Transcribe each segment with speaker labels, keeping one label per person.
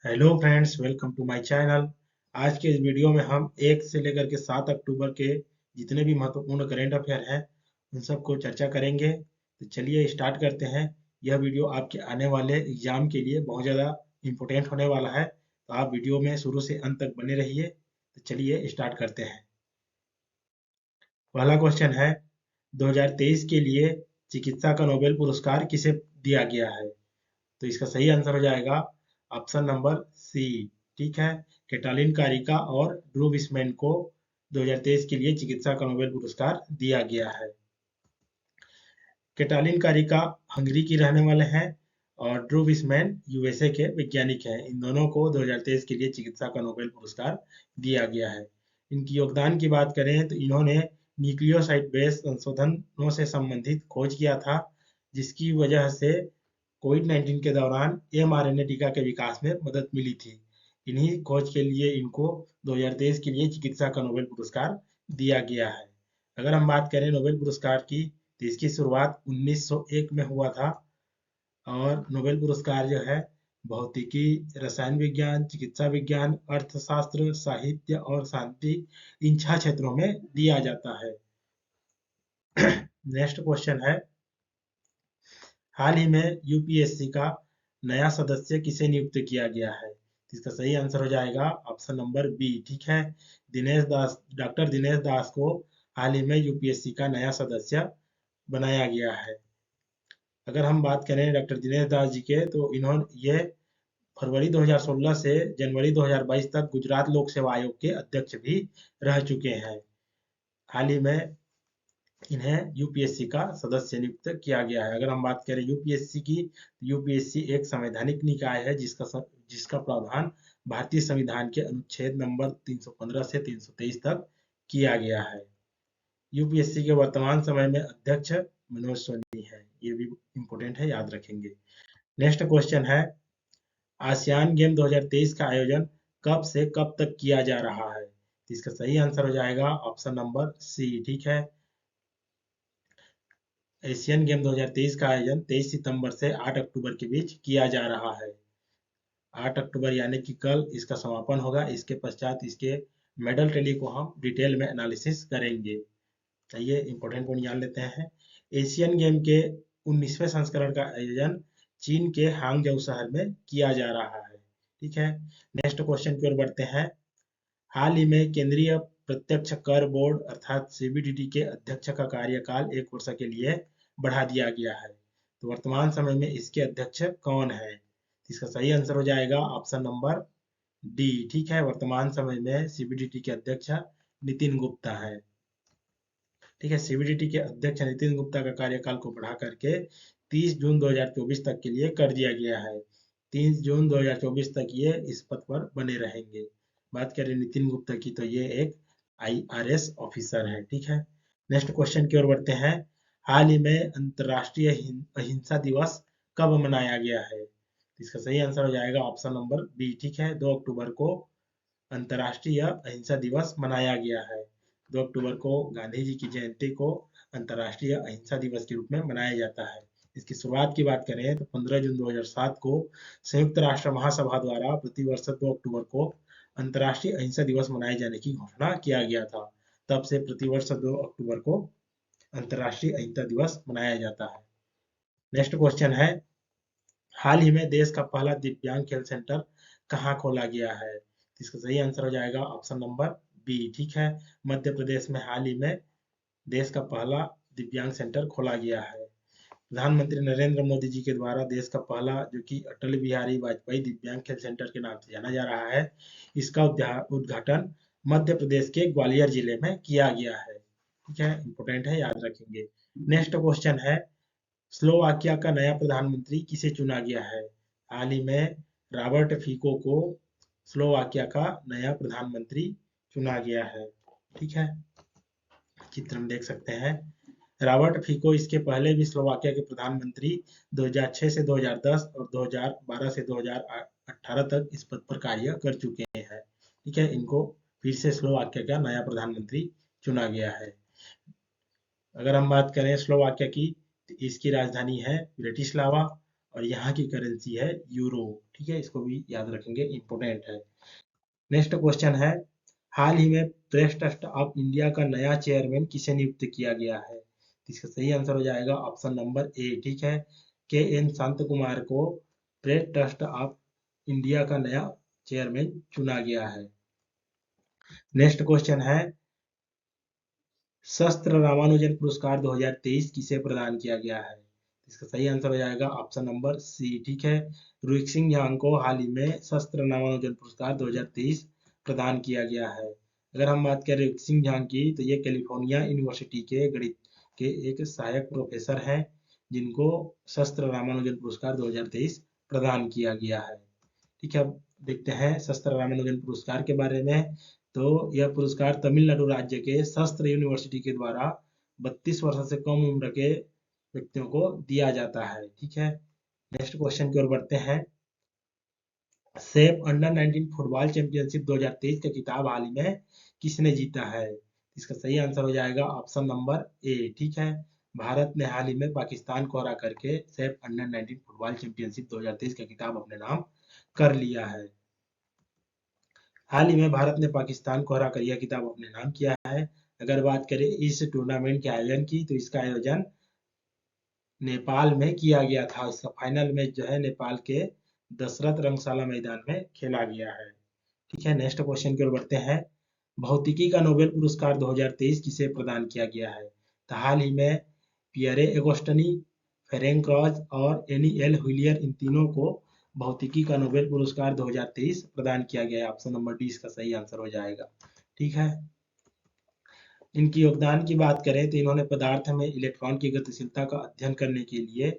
Speaker 1: Hello friends, welcome to my channel. आज के इस वीडियो में हम 1 से लेकर के 7 अक्टूबर के जितने भी महत्वपूर्ण करेंट अफेयर हैं उन सबको चर्चा करेंगे। तो चलिए स्टार्ट करते हैं। यह वीडियो आपके आने वाले एग्जाम के लिए बहुत ज़्यादा इम्पोर्टेंट होने वाला है, तो आप वीडियो में शुरू से अंत तक बने रहिए। तो चलिए स्टार्ट करते हैं। पहला क्वेश्चन है, 2023 के लिए चिकित्सा का नोबेल पुरस्कार किसे दिया गया है? तो इसका सही आंसर हो जाएगा ऑप्शन नंबर सी। ठीक है, कैटालिन कारिका और ड्रू विस्मैन को 2023 के लिए चिकित्सा का नोबेल पुरस्कार दिया गया है। कैटालिन कारिका हंगरी की रहने वाले हैं और ड्रू विस्मैन यूएसए के वैज्ञानिक हैं। इन दोनों को 2023 के लिए चिकित्सा का नोबेल पुरस्कार दिया गया है। इनकी योगदान की बात करें तो इन्होंने न्यूक्लियोसाइड बेस संशोधनों से संबंधित खोज किया था, जिसकी वजह से कोविड-19 के दौरान mRNA टीका के विकास में मदद मिली थी। इन्हीं खोज के लिए इनको 2023 के लिए चिकित्सा का नोबेल पुरस्कार दिया गया है। अगर हम बात करें नोबेल पुरस्कार की, तो इसकी शुरुआत 1901 में हुआ था और नोबेल पुरस्कार जो है भौतिकी, रसायन विज्ञान, चिकित्सा विज्ञान, अर्थशास्त्र, साहित्य और शांति, इन 6 क्षेत्रों में दिया जाता है। नेक्स्ट क्वेश्चन है, हाल ही में यूपीएससी का नया सदस्य किसे नियुक्त किया गया है? तो इसका सही आंसर हो जाएगा ऑप्शन नंबर बी। ठीक है, दिनेश दास, डॉक्टर दिनेश दास को हाल ही में यूपीएससी का नया सदस्य बनाया गया है। अगर हम बात करें डॉक्टर दिनेश दास जी के, तो इन्होंने ये फरवरी 2016 से जनवरी 2022 तक गुजरात लोक सेवा आयोग के अध्यक्ष भी रह चुके हैं। हाल ही में इन्हें यूपीएससी का सदस्य नियुक्त किया गया है। अगर हम बात करें यूपीएससी की, तो यूपीएससी एक संवैधानिक निकाय है जिसका प्रावधान भारतीय संविधान के अनुच्छेद नंबर 315 से 323 तक किया गया है। यूपीएससी के वर्तमान समय में अध्यक्ष मनोज सोनी है। ये भी इम्पोर्टेंट है, याद रखेंगे। नेक्स्ट क्वेश्चन है, आसियान गेम 2023 का आयोजन कब से कब तक किया जा रहा है? तो इसका सही आंसर हो जाएगा ऑप्शन नंबर सी। ठीक है, एशियन गेम 2023 का आयोजन 23 सितंबर से 8 अक्टूबर के बीच किया जा रहा है। 8 अक्टूबर यानी कि कल इसका समापन होगा। इसके पश्चात इसके मेडल टैली को हम डिटेल में एनालिसिस करेंगे। चलिए इंपॉर्टेंट पॉइंट जान लेते हैं। एशियन गेम के 19वें संस्करण का आयोजन चीन के हांगझोउ शहर में किया जा रहा है। ठीक है, नेक्स्ट क्वेश्चन की ओर बढ़ते हैं। हाल ही में केंद्रीय प्रत्यक्ष कर बोर्ड अर्थात सीबीडीटी के अध्यक्ष का कार्यकाल 1 वर्ष के लिए बढ़ा दिया गया है। तो वर्तमान समय में इसके अध्यक्ष कौन है? इसका सही आंसर हो जाएगा ऑप्शन नंबर डी। ठीक है, वर्तमान समय में सीबीडीटी के अध्यक्ष नितिन गुप्ता है। ठीक है, सीबीडीटी के अध्यक्ष नितिन गुप्ता का कार्यकाल को बढ़ा करके 30 जून 2024 तक के लिए कर दिया गया है। 30 जून 2024 तक ये इस पद पर बने रहेंगे। बात करें नितिन गुप्ता की, तो ये एक आईआरएस ऑफिसर है। ठीक है, नेक्स्ट क्वेश्चन की ओर बढ़ते हैं। हाल ही में अंतर्राष्ट्रीय अहिंसा दिवस कब मनाया गया है? इसका सही आंसर हो जाएगा ऑप्शन नंबर बी। ठीक है, 2 अक्टूबर को अंतर्राष्ट्रीय अहिंसा दिवस मनाया गया है। 2 अक्टूबर को गांधी जी की जयंती को अंतर्राष्ट्रीय अहिंसा दिवस के रूप में मनाया जाता है। इसकी शुरुआत की बात करें तो 15 जून 2007 को संयुक्त राष्ट्र महासभा द्वारा प्रतिवर्ष 2 अक्टूबर को अंतर्राष्ट्रीय अहिंसा दिवस मनाए जाने की घोषणा किया गया था। तब से प्रतिवर्ष 2 अक्टूबर को अंतर्राष्ट्रीय अहिंसा दिवस मनाया जाता है। नेक्स्ट क्वेश्चन है, हाल ही में देश का पहला दिव्यांग खेल सेंटर कहाँ खोला गया है? इसका सही आंसर हो जाएगा ऑप्शन नंबर बी। ठीक है, मध्य प्रदेश में हाल ही में देश का पहला दिव्यांग सेंटर खोला गया है। प्रधानमंत्री नरेंद्र मोदी जी के द्वारा देश का पहला, जो कि अटल बिहारी वाजपेयी दिव्यांग खेल सेंटर के नाम से जाना जा रहा है, इसका उद्घाटन मध्य प्रदेश के ग्वालियर जिले में किया गया है। ठीक है, इंपोर्टेंट है, याद रखेंगे। नेक्स्ट क्वेश्चन है, स्लोवाकिया का नया प्रधानमंत्री किसे चुना गया है? हाल ही में रॉबर्ट फीको को स्लोवाकिया का नया प्रधानमंत्री चुना गया है। ठीक है, चित्र में देख सकते हैं। रॉबर्ट फीको इसके पहले भी स्लोवाकिया के प्रधानमंत्री 2006 से 2010 और 2012 से 2018 तक इस पद पर कार्य कर चुके हैं। ठीक है, इनको फिर से स्लोवाकिया का नया प्रधानमंत्री चुना गया है। अगर हम बात करें स्लोवाकिया की, तो इसकी राजधानी है ब्रिटिस्लावा और यहाँ की करेंसी है यूरो। ठीक है, इसको भी याद रखेंगे, इंपॉर्टेंट है। नेक्स्ट क्वेश्चन है, हाल ही में प्रेस ट्रस्ट ऑफ इंडिया का नया चेयरमैन किसे नियुक्त किया गया है? इसका सही आंसर हो जाएगा ऑप्शन नंबर ए। ठीक है, के एन शांत कुमार को प्रेस ट्रस्ट ऑफ इंडिया का नया चेयरमैन चुना गया है। नेक्स्ट क्वेश्चन है, शस्त्र रामानुजन पुरस्कार 2023 किसे प्रदान किया गया है? इसका सही आंसर हो जाएगा ऑप्शन नंबर सी। ठीक है, रुइक्सिंग झांग को हाल ही में शस्त्र रामानुजन पुरस्कार 2023 प्रदान किया गया है। अगर हम बात करें रुइक्सिंग झांग की, तो ये कैलिफोर्निया यूनिवर्सिटी के गणित के एक सहायक प्रोफेसर हैं, जिनको शस्त्र रामानुजन पुरस्कार 2023 प्रदान किया गया है। ठीक है, अब देखते हैं शस्त्र रामानुजन पुरस्कार के बारे में। तो यह पुरस्कार तमिलनाडु राज्य के शस्त्र यूनिवर्सिटी के द्वारा 32 वर्ष से कम उम्र के व्यक्तियों को दिया जाता है। ठीक है, नेक्स्ट क्वेश्चन की ओर बढ़ते हैं। सेफ अंडर 19 फुटबॉल चैंपियनशिप 2023 का खिताब हाल ही में किसने जीता है? इसका सही आंसर हो जाएगा ऑप्शन नंबर ए। ठीक है, भारत ने हाल ही में पाकिस्तान को हरा करके सेफ अंडर 19 फुटबॉल चैंपियनशिप 2023 का खिताब अपने नाम कर लिया है। हाल ही में भारत ने पाकिस्तान को हरा कर यह खिताब अपने नाम किया है। अगर बात करें इस टूर्नामेंट के आयोजन की, तो इसका आयोजन नेपाल में किया गया था। इसका फाइनल मैच जो है नेपाल के दशरथ रंगशाला मैदान में खेला गया है। ठीक है, नेक्स्ट क्वेश्चन की ओर बढ़ते हैं। भौतिकी का नोबेल पुरस्कार 2023 किसे प्रदान किया गया है? तो हाल ही में पियरे एगोस्टनी, फेरेंक रॉज और एनी एल हुइलियर, इन तीनों को भौतिकी का नोबेल पुरस्कार 2023 प्रदान किया गया है। ऑप्शन नंबर डी इसका सही आंसर हो जाएगा। ठीक है, इनकी योगदान की बात करें तो इन्होंने पदार्थ में इलेक्ट्रॉन की गतिशीलता का अध्ययन करने के लिए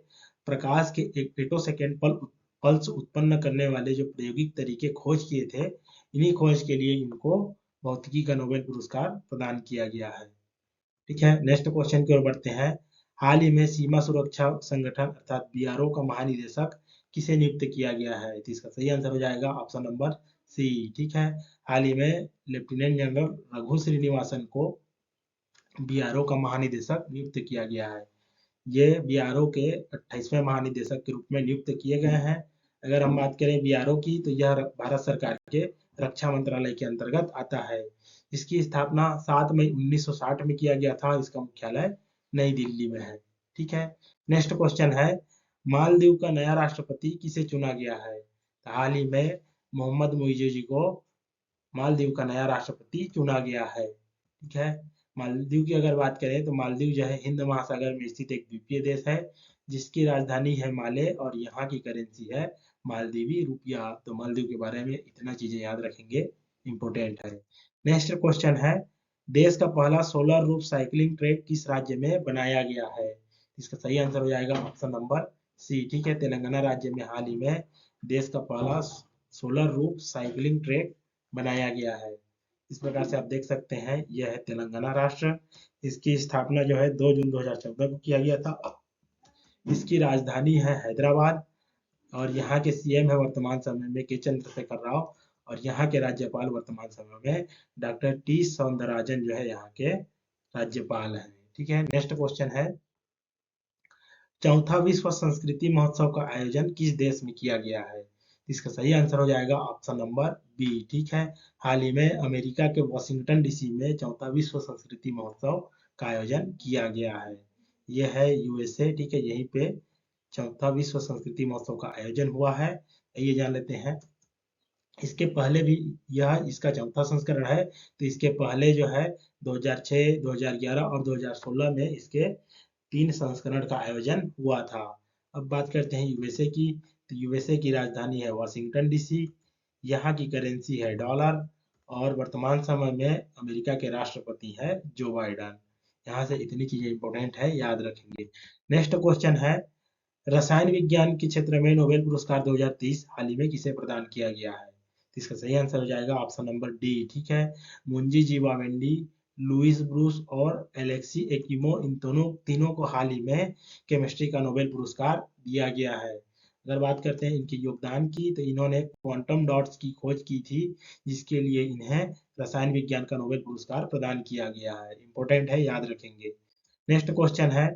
Speaker 1: प्रकाश के एक फेटोसेकेंड पल्स उत्पन्न करने वाले जो प्रायोगिक तरीके खोज किए थे, इन्हीं खोज के लिए इनको भौतिकी का नोबेल पुरस्कार प्रदान किया गया है। ठीक है, नेक्स्ट क्वेश्चन की ओर बढ़ते हैं। हाल ही में सीमा सुरक्षा संगठन अर्थात बीआरओ का महानिदेशक किसे नियुक्त किया गया है? तो इसका सही आंसर हो जाएगा ऑप्शन नंबर सी। ठीक है, हाल ही में लेफ्टिनेंट जनरल रघु श्रीनिवासन को बीआरओ का महानिदेशक नियुक्त किया गया है। ये बीआरओ के 28वें महानिदेशक के रूप में नियुक्त किए गए हैं। अगर हम बात करें बीआरओ की, तो यह भारत सरकार के रक्षा मंत्रालय के अंतर्गत आता है। इसकी स्थापना 7 मई 1960 में किया गया था। इसका मुख्यालय नई दिल्ली में है। ठीक है, नेक्स्ट क्वेश्चन है, मालदीव का नया राष्ट्रपति किसे चुना गया है? तो हाल ही में मोहम्मद मुइज़ जी को मालदीव का नया राष्ट्रपति चुना गया है। ठीक है, मालदीव की अगर बात करें, तो मालदीव जो है हिंद महासागर में स्थित एक द्वीपीय देश है, जिसकी राजधानी है माले और यहाँ की करेंसी है मालदीवी रुपया। तो मालदीव के बारे में इतना चीजें याद रखेंगे, इंपॉर्टेंट है। नेक्स्ट क्वेश्चन है, देश का पहला सोलर रूफ साइकिलिंग ट्रैक किस राज्य में बनाया गया है? इसका सही आंसर हो जाएगा ऑप्शन नंबर सी। ठीक है, तेलंगाना राज्य में हाल ही में देश का पहला सोलर रूफ साइकिलिंग ट्रैक बनाया गया है। इस प्रकार से आप देख सकते हैं, यह है तेलंगाना राष्ट्र। इसकी स्थापना जो है 2 जून 2014 को किया गया था। इसकी राजधानी है हैदराबाद और यहाँ के सीएम है वर्तमान समय में के चंद्रशेखर राव और यहाँ के राज्यपाल वर्तमान समय में डॉक्टर टी सौंदरराजन जो है यहाँ के राज्यपाल हैं। ठीक है, नेक्स्ट क्वेश्चन है, चौथा विश्व संस्कृति महोत्सव का आयोजन किस देश में किया गया है? इसका सही आंसर हो जाएगा ऑप्शन नंबर बी। ठीक है, हाल ही में अमेरिका के वॉशिंगटन डीसी में चौथा विश्व संस्कृति महोत्सव का आयोजन किया गया है। यह है यूएसए। ठीक है, यहीं पे चौथा विश्व संस्कृति महोत्सव का आयोजन हुआ है। ये जान लेते हैं, इसके पहले भी यह इसका चौथा संस्करण है। तो इसके पहले जो है 2006, 2011 और 2016 में इसके 3 संस्करण का आयोजन हुआ था। अब बात करते हैं यूएसए की। तो यूएसए की राजधानी है वाशिंगटन डीसी, यहाँ की करेंसी है डॉलर और वर्तमान समय में अमेरिका के राष्ट्रपति हैं जो बाइडन। यहाँ से इतनी चीजें इंपॉर्टेंट है, याद रखेंगे। नेक्स्ट क्वेश्चन है, रसायन विज्ञान के क्षेत्र में नोबेल पुरस्कार 2023 हाल ही में किसे प्रदान किया गया है? तो इसका सही आंसर हो जाएगा ऑप्शन नंबर डी। ठीक है, मुंजी जीवामेंडी, लुइस ब्रूस और एलेक्सी एकिमो, इन तीनों को हाल ही में केमिस्ट्री का नोबेल पुरस्कार दिया गया है। अगर बात करते हैं इनके योगदान की, तो इन्होंने क्वांटम डॉट्स की खोज की थी, जिसके लिए इन्हें रसायन विज्ञान का नोबेल पुरस्कार प्रदान किया गया है। इंपॉर्टेंट है, याद रखेंगे। नेक्स्ट क्वेश्चन है,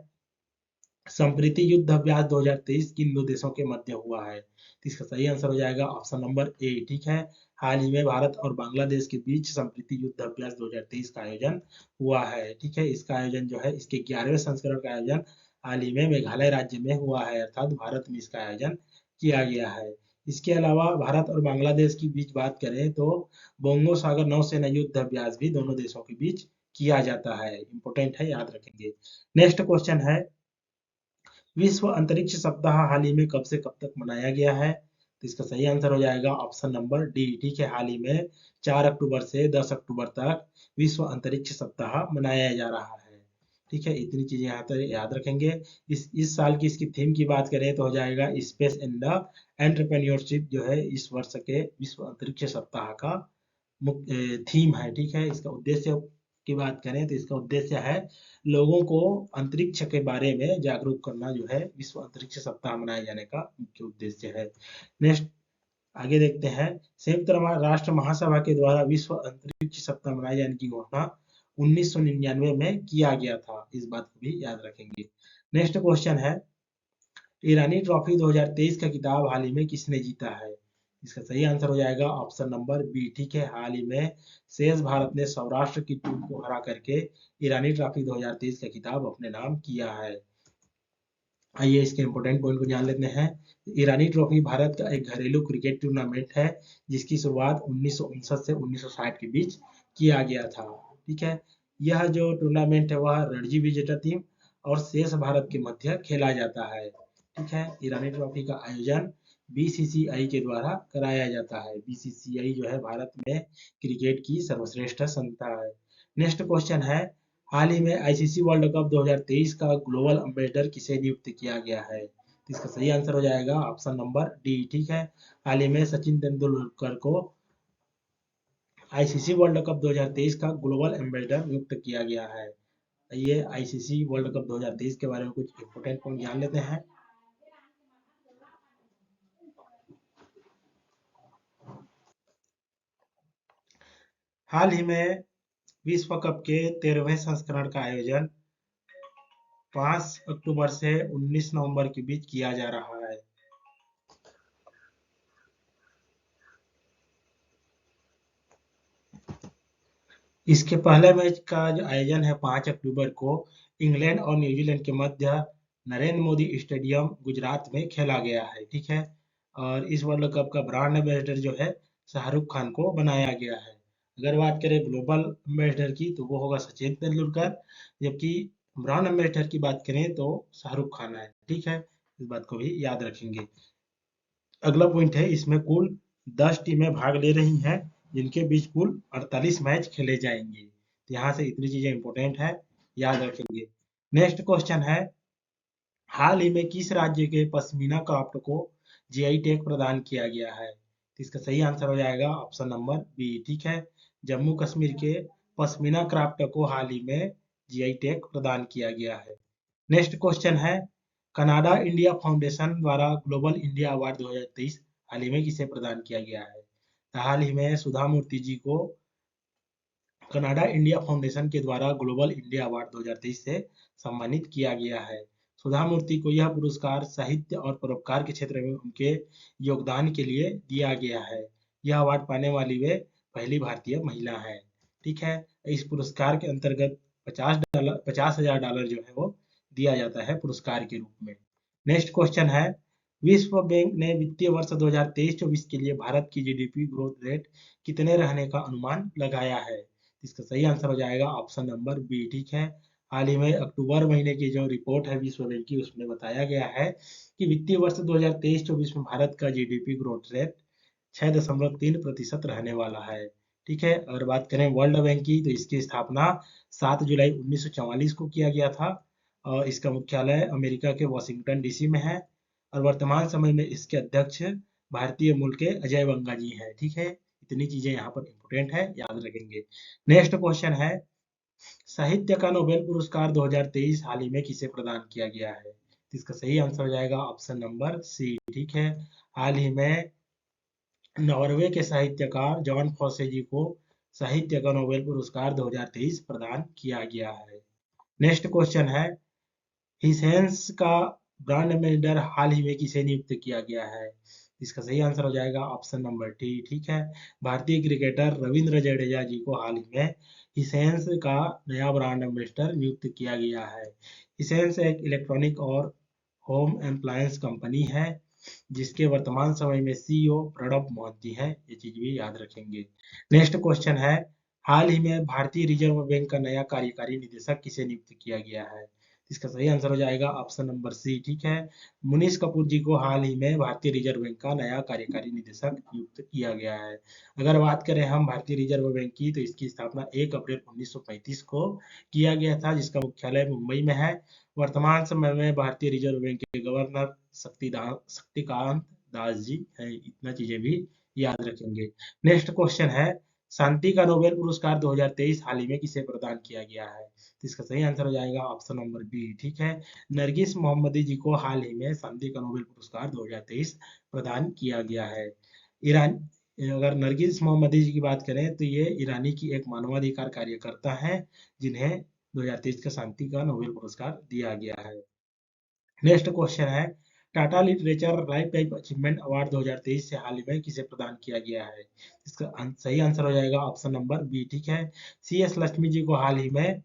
Speaker 1: संप्रीति युद्ध अभ्यास 2023 किन दो देशों के मध्य हुआ है? तो इसका सही आंसर हो जाएगा ऑप्शन नंबर ए। ठीक है, हाल ही में भारत और बांग्लादेश के बीच संप्रीति युद्ध अभ्यास 2023 का आयोजन हुआ है। ठीक है, इसका आयोजन जो है, इसके 11वें संस्करण का आयोजन हाल ही में मेघालय राज्य में हुआ है, अर्थात भारत में इसका आयोजन किया गया है। इसके अलावा भारत और बांग्लादेश की बीच बात करें तो बोंगो सागर नौसेना युद्ध अभ्यास भी दोनों देशों के बीच किया जाता है। इंपोर्टेंट है, याद रखेंगे। नेक्स्ट क्वेश्चन है, विश्व अंतरिक्ष सप्ताह हाल ही में कब से कब तक मनाया गया है? तो इसका सही आंसर हो जाएगा ऑप्शन नंबर डी। ठीक है, हाल ही में 4 अक्टूबर से 10 अक्टूबर तक विश्व अंतरिक्ष सप्ताह मनाया जा रहा है। ठीक है, इतनी चीजें यहाँ पर याद रखेंगे। इस साल की इसकी थीम की बात करें तो हो जाएगा स्पेस इन द एंटरप्रेन्योरशिप, जो है इस वर्ष के विश्व अंतरिक्ष सप्ताह का मुख्य थीम है। ठीक है, इसका उद्देश्य की बात करें तो इसका उद्देश्य है लोगों को अंतरिक्ष के बारे में जागरूक करना, जो है विश्व अंतरिक्ष सप्ताह मनाए जाने का मुख्य उद्देश्य है। नेक्स्ट आगे देखते हैं, संयुक्त राष्ट्र महासभा के द्वारा विश्व अंतरिक्ष सप्ताह मनाए जाने की घोषणा 1999 में किया गया था। इस बात को भी याद रखेंगे। नेक्स्ट क्वेश्चन है, ईरानी ट्रॉफी 2023 का खिताब हाल ही में किसने जीता है? इसका सही आंसर हो जाएगा ऑप्शन नंबर बी। ठीक है, हाल ही में शेष भारत ने सौराष्ट्र की टीम को हरा करके ईरानी ट्रॉफी 2023 का खिताब अपने नाम किया है। आइए इसके इंपोर्टेंट पॉइंट को जान लेते हैं। ईरानी ट्रॉफी भारत का एक घरेलू क्रिकेट टूर्नामेंट है जिसकी शुरुआत 1959 से 1960 के बीच किया गया था। ठीक है, यह जो टूर्नामेंट है वह रणजी विजेता टीम और शेष भारत के मध्य खेला जाता है। ठीक है, ईरानी ट्रॉफी का आयोजन बीसीसीआई के द्वारा कराया जाता है। बीसीसीआई जो है भारत में क्रिकेट की सर्वश्रेष्ठ संस्था है। नेक्स्ट क्वेश्चन है, हाल ही में आईसीसी वर्ल्ड कप 2023 का ग्लोबल एम्बेसडर किसे नियुक्त किया गया है? तो इसका सही आंसर हो जाएगा ऑप्शन नंबर डी। ठीक है, हाल ही में सचिन तेंदुलकर को आईसीसी वर्ल्ड कप 2023 का ग्लोबल एम्बेसडर नियुक्त किया गया है। ये आईसीसी वर्ल्ड कप 2023 के बारे में कुछ इंपोर्टेंट पॉइंट जान लेते हैं। हाल ही में विश्व कप के 13वें संस्करण का आयोजन 5 अक्टूबर से 19 नवंबर के बीच किया जा रहा है। इसके पहले मैच का जो आयोजन है 5 अक्टूबर को इंग्लैंड और न्यूजीलैंड के मध्य नरेंद्र मोदी स्टेडियम गुजरात में खेला गया है। ठीक है, और इस वर्ल्ड कप का ब्रांड एम्बेसडर जो है शाहरुख खान को बनाया गया है। अगर बात करें ग्लोबल एम्बेसडर की तो वो होगा सचिन तेंदुलकर, जबकि ब्रांड एम्बेसडर की बात करें तो शाहरुख खान है। ठीक है, इस बात को भी याद रखेंगे। अगला पॉइंट है, इसमें कुल 10 टीमें भाग ले रही हैं जिनके बीच कुल 48 मैच खेले जाएंगे। तो यहाँ से इतनी चीजें इंपॉर्टेंट है, याद रखेंगे। नेक्स्ट क्वेश्चन है, हाल ही में किस राज्य के पश्मीना क्राफ्ट को जीआई टैग प्रदान किया गया है? तो इसका सही आंसर हो जाएगा ऑप्शन नंबर बी। ठीक है, जम्मू कश्मीर के पश्मीना क्राफ्ट को हाल ही में जीआई टैग प्रदान किया गया है। नेक्स्ट क्वेश्चन है, कनाडा इंडिया फाउंडेशन द्वारा ग्लोबल इंडिया अवार्ड 2023 हाल ही में किसे प्रदान किया गया है? तो हाल ही में सुधा मूर्ति जी को कनाडा इंडिया फाउंडेशन के द्वारा ग्लोबल इंडिया अवार्ड 2023 से सम्मानित किया गया है। सुधा मूर्ति को यह पुरस्कार साहित्य और परोपकार के क्षेत्र में उनके योगदान के लिए दिया गया है। यह अवार्ड पाने वाली वे पहली भारतीय महिला है। ठीक है, इस पुरस्कार के अंतर्गत $50,000 जो है वो दिया जाता है पुरस्कार के रूप में। नेक्स्ट क्वेश्चन है, विश्व बैंक ने वित्तीय वर्ष 2023-24 के लिए भारत की जीडीपी ग्रोथ रेट कितने रहने का अनुमान लगाया है? इसका सही आंसर हो जाएगा ऑप्शन नंबर बी। ठीक है, हाल ही में अक्टूबर महीने की जो रिपोर्ट है विश्व बैंक की उसमें बताया गया है कि वित्तीय वर्ष 2023-24 में भारत का जीडीपी ग्रोथ रेट 6.3% रहने वाला है। ठीक है, अगर बात करें वर्ल्ड बैंक की तो इसकी स्थापना 7 जुलाई 1944 को किया गया था और इसका मुख्यालय अमेरिका के वाशिंगटन डीसी में है और वर्तमान समय में इसके अध्यक्ष भारतीय मूल के अजय बंगा जी हैं। ठीक है, इतनी चीजें यहाँ पर इंपोर्टेंट है, याद रखेंगे। नेक्स्ट क्वेश्चन है, साहित्य का नोबेल पुरस्कार 2023 हाल ही में किसे प्रदान किया गया है? तो इसका सही आंसर हो जाएगा ऑप्शन नंबर सी। ठीक है, हाल ही में नॉर्वे के साहित्यकार जॉन फॉसे जी को साहित्य का नोबेल पुरस्कार 2023 प्रदान किया गया है। नेक्स्ट क्वेश्चन है, हिसेंस का ब्रांड एम्बेसडर हाल ही में किसे नियुक्त किया गया है? इसका सही आंसर हो जाएगा ऑप्शन नंबर डी। ठीक है, भारतीय क्रिकेटर रविंद्र जडेजा जी को हाल ही में हिसेंस का नया ब्रांड एम्बेसडर नियुक्त किया गया है। हिसेंस एक इलेक्ट्रॉनिक और होम अप्लायंस कंपनी है जिसके वर्तमान समय में सीईओ प्रणब मोहंती हैं। ये चीज भी याद रखेंगे। नेक्स्ट क्वेश्चन है, हाल ही में भारतीय रिजर्व बैंक का नया कार्यकारी निदेशक किसे नियुक्त किया गया है? इसका सही आंसर हो जाएगा ऑप्शन नंबर सी। ठीक है, मुनीश कपूर जी को हाल ही में भारतीय रिजर्व बैंक का नया कार्यकारी निदेशक नियुक्त किया गया है। अगर बात करें हम भारतीय रिजर्व बैंक की, तो इसकी स्थापना 1 अप्रैल 1935 को किया गया था, जिसका मुख्यालय मुंबई में है। वर्तमान समय में भारतीय रिजर्व बैंक के गवर्नर शक्तिकांत दास जी हैं। इतना चीजें भी याद रखेंगे। नेक्स्ट क्वेश्चन है, शांति का नोबेल पुरस्कार 2023 हाल ही में किसे प्रदान किया गया है? तो इसका सही आंसर हो जाएगा ऑप्शन नंबर बी। ठीक है, नरगिस मोहम्मदी जी को हाल ही में शांति का नोबेल पुरस्कार 2023 प्रदान किया गया है। ईरान अगर नरगिस मोहम्मदी जी की बात करें तो ये ईरानी की एक मानवाधिकार कार्यकर्ता है जिन्हें 2023 का शांति का नोबेल पुरस्कार दिया गया है। नेक्स्ट क्वेश्चन है, Tata literature life time achievement award 2023 से हाल ही में किसे प्रदान किया गया है? इसका सही आंसर हो जाएगा ऑप्शन नंबर बी। ठीक है, सी एस लक्ष्मी जी को हाल ही में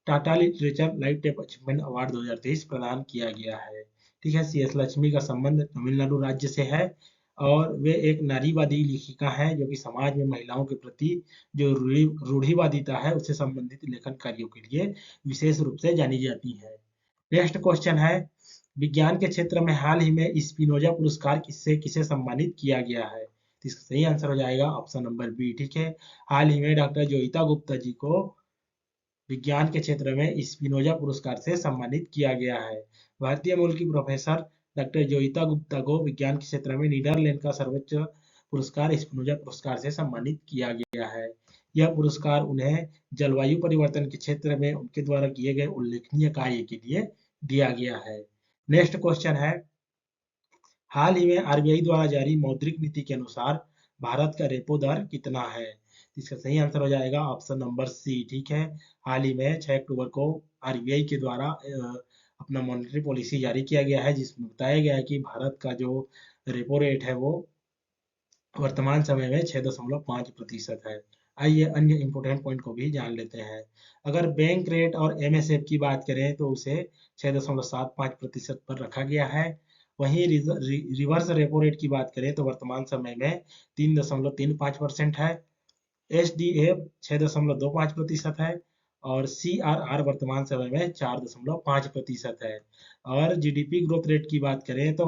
Speaker 1: Tata literature life time achievement award 2023 प्रदान किया गया है। ठीक है, सी एस लक्ष्मी का संबंध तमिलनाडु राज्य से है और वे एक नारीवादी लेखिका हैं जो कि समाज में महिलाओं के प्रति जो रूढ़िवादिता है उससे संबंधित लेखन कार्यों के लिए विशेष रूप से जानी जाती है। नेक्स्ट क्वेश्चन है, विज्ञान के क्षेत्र में हाल ही में स्पिनोजा पुरस्कार किससे किसे सम्मानित किया गया है? तो इसका सही आंसर हो जाएगा ऑप्शन नंबर बी। ठीक है, हाल ही में डॉक्टर जोईता गुप्ता जी को विज्ञान के क्षेत्र में स्पिनोजा पुरस्कार से सम्मानित किया गया है। भारतीय मूल की प्रोफेसर डॉक्टर जोईता गुप्ता को विज्ञान के क्षेत्र में नीदरलैंड का सर्वोच्च पुरस्कार स्पिनोजा पुरस्कार से सम्मानित किया गया है। यह पुरस्कार उन्हें जलवायु परिवर्तन के क्षेत्र में उनके द्वारा किए गए उल्लेखनीय कार्य के लिए दिया गया है। नेक्स्ट क्वेश्चन है, हाल ही में आरबीआई द्वारा जारी मौद्रिक नीति के अनुसार भारत का रेपो दर कितना है? इसका सही आंसर हो जाएगा ऑप्शन नंबर सी। ठीक है, हाल ही में 6 अक्टूबर को आरबीआई के द्वारा अपना मॉनेटरी पॉलिसी जारी किया गया है जिसमें बताया गया है कि भारत का जो रेपो रेट है वो वर्तमान समय में 6.5% है। आइए अन्य इंपोर्टेंट पॉइंट को भी जान लेते हैं। अगर बैंक रेट और एमएसएफ की बात करें तो उसे 6.75% पर रखा गया है। वहीं रिवर्स रेपो रेट की बात करें तो वर्तमान समय में 3.35% है। एसडीएफ 6.25% है और सीआरआर वर्तमान समय में 4.5% है। और जीडीपी ग्रोथ रेट की बात करें तो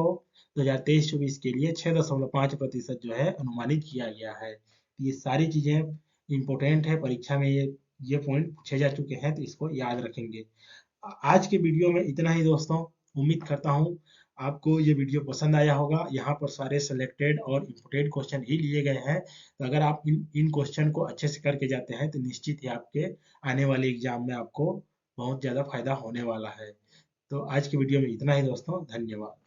Speaker 1: 2023-24 के लिए 6.5% जो है अनुमानित किया गया है। ये सारी चीजें इंपॉर्टेंट है, परीक्षा में ये पॉइंट पूछे जा चुके हैं तो इसको याद रखेंगे। आज के वीडियो में इतना ही दोस्तों। उम्मीद करता हूँ आपको ये वीडियो पसंद आया होगा। यहाँ पर सारे सिलेक्टेड और इम्पोर्टेंट क्वेश्चन ही लिए गए हैं, तो अगर आप इन क्वेश्चन को अच्छे से करके जाते हैं तो निश्चित ही आपके आने वाले एग्जाम में आपको बहुत ज़्यादा फायदा होने वाला है। तो आज की वीडियो में इतना ही दोस्तों, धन्यवाद।